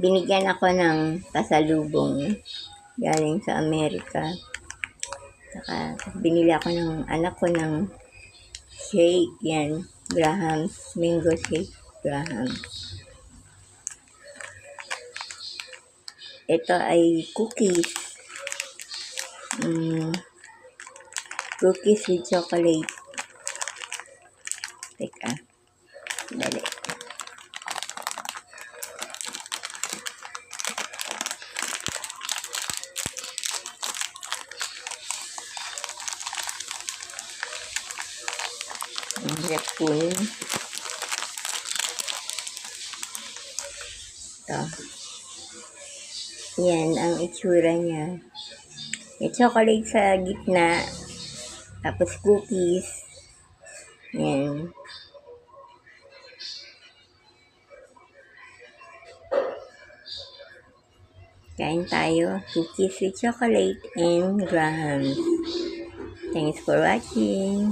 binigyan ako ng pasalubong galing sa Amerika. Saka binili ako ng anak ko ng shake. Yan, Graham's mango shake. Graham's. Ito ay cookies. Cookies with chocolate. Teka. Dali. Ang hirap kunin. Ito. Yan ang itsura niya. May chocolate sa gitna. Tapos cookies. Yan. Kain tayo. Cookies with chocolate and Graham's. Thanks for watching.